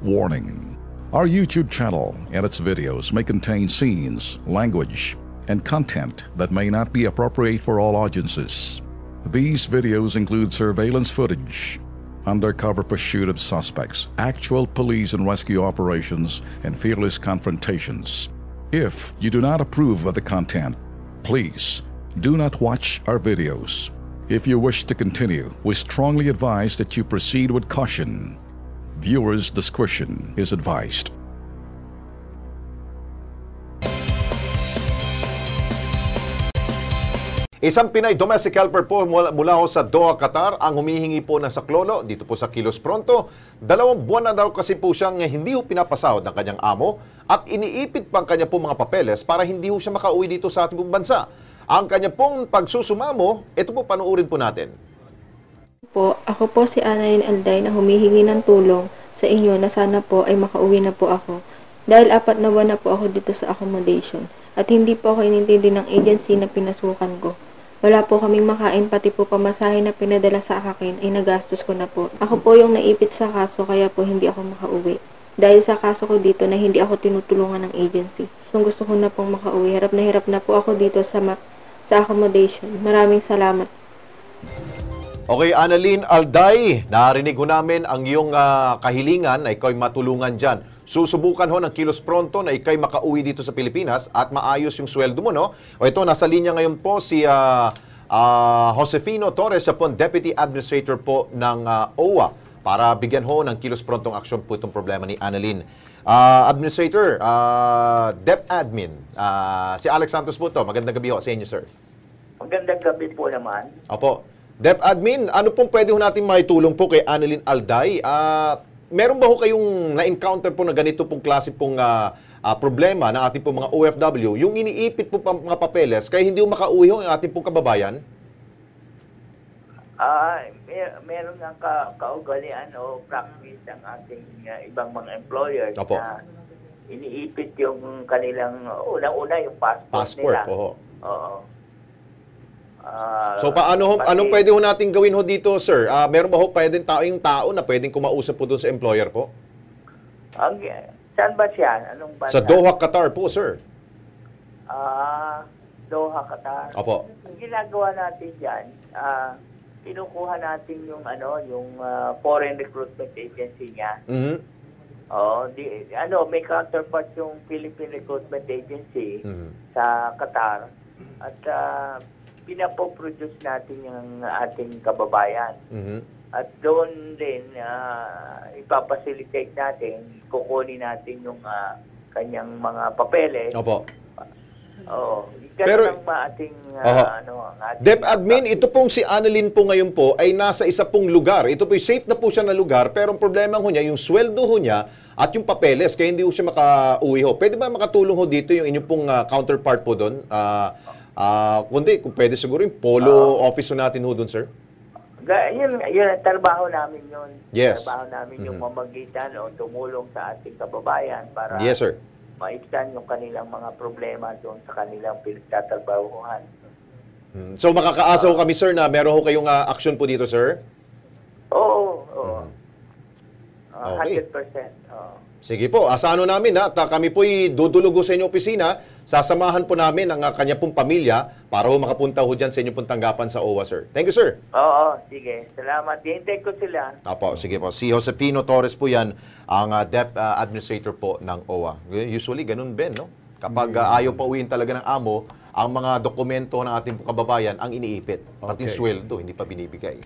Warning: our YouTube channel and its videos may contain scenes, language, and content that may not be appropriate for all audiences. These videos include surveillance footage, undercover pursuit of suspects, actual police and rescue operations, and fearless confrontations. If you do not approve of the content, please do not watch our videos. If you wish to continue, we strongly advise that you proceed with caution. Viewers' discretion is advised. Isang Pinay domestic helper po mula ho sa Doha, Qatar ang humihingi po ng saklolo dito po sa Kilos Pronto. 2 buwan na daw kasi po siyang hindi ho pinapasahod ng kanyang amo at iniipit pang kanya po mga papeles para hindi ho siya makauwi dito sa ating bansa. Ang kanya pong pagsusumamo, ito po panuurin po natin. Ako po si Annalyn Alday na humihingi ng tulong sa inyo na sana po ay makauwi na po ako. Dahil 4 na buwan na po ako dito sa accommodation at hindi po ako inintindi ng agency na pinasukan ko. Wala po kaming makain, pati po pamasahe na pinadala sa akin ay nagastos ko na po. Ako po yung naipit sa kaso kaya po hindi ako makauwi. Dahil sa kaso ko dito na hindi ako tinutulungan ng agency. Kung gusto ko na pong makauwi, hirap na po ako dito sa accommodation. Maraming salamat. Okay, Annalyn Alday, narinig ho namin ang iyong kahilingan na ikaw matulungan dyan. Susubukan ho ng Kilos Pronto na ikay makauwi dito sa Pilipinas at maayos yung sweldo mo, no? O ito, nasa linya ngayon po si Josefino Torres, siya po Deputy Administrator po ng OWA para bigyan ho ng Kilos Prontong aksyon po itong problema ni Annalyn. Administrator, Dep Admin, si Alex Santos po to. Magandang gabi ho sa inyo, sir. Magandang gabi po naman. Opo. Dep Admin, ano pong pwede ho natin maitulong po kay Annalyn Alday? Meron ba ho kayong na-encounter po na ganito pong klase pong problema ng ating pong mga OFW, yung iniipit po mga papeles kaya hindi ho makauwi ho ang ating pong kababayan? Meron ng kaugalian o practice ng ating ibang mga employers. Opo. Na iniipit yung kanilang, unang-una yung passport nila. Oo. Oo. So paano anong pwede ho natin gawin ho dito, sir? Meron ba ho pwedeng tao na pwedeng kumausap po doon sa employer po? Saan ba siya? Anong bansa? Sa Doha, Qatar po, sir. Doha, Qatar. Opo. Ang ginagawa natin diyan, kinukuha natin yung foreign recruitment agency niya. May counterpart yung Philippine Recruitment Agency sa Qatar at pinapoproduce natin yung ating kababayan. At doon din, ipapacilitate natin, kukunin natin yung kanyang mga papeles. Opo. Pero ang ating Dep Admin, ito pong si Annalyn po ngayon po ay nasa isa pong lugar. Ito po safe na po siya na lugar, pero ang problema ho niya, yung sweldo ho niya at yung papeles, kaya hindi ho siya makauwi ho. Pwede ba makatulong ho dito yung inyong pong counterpart po doon? Kundi, kung pwede siguro yung polo office natin ho doon, sir? Yun ang trabaho namin yun. Yes. Trabaho namin yung mamagitan o tumulong sa ating kababayan para yes, sir. maibsan yung kanilang mga problema doon sa kanilang pinagtatrabahuhan. So makakaasa ho kami, sir, na meron ho kayong action po dito, sir? Oo. 100%. Okay. Sige po, asahan namin at kami po'y dudulugo sa inyong opisina. Sasamahan po namin ang kanya pong pamilya para ho makapunta ho dyan sa inyong pong tanggapan sa OWA, sir. Thank you, sir. Oo, sige. Salamat. Hintay ko sila. Apo, sige po. Si Josefino Torres po yan, ang Dep Administrator po ng OWA. Usually, ganun Ben, no? Kapag ayaw pa uwiin talaga ng amo, ang mga dokumento ng ating kababayan ang iniipit. Pati sweldo, hindi pa binibigay.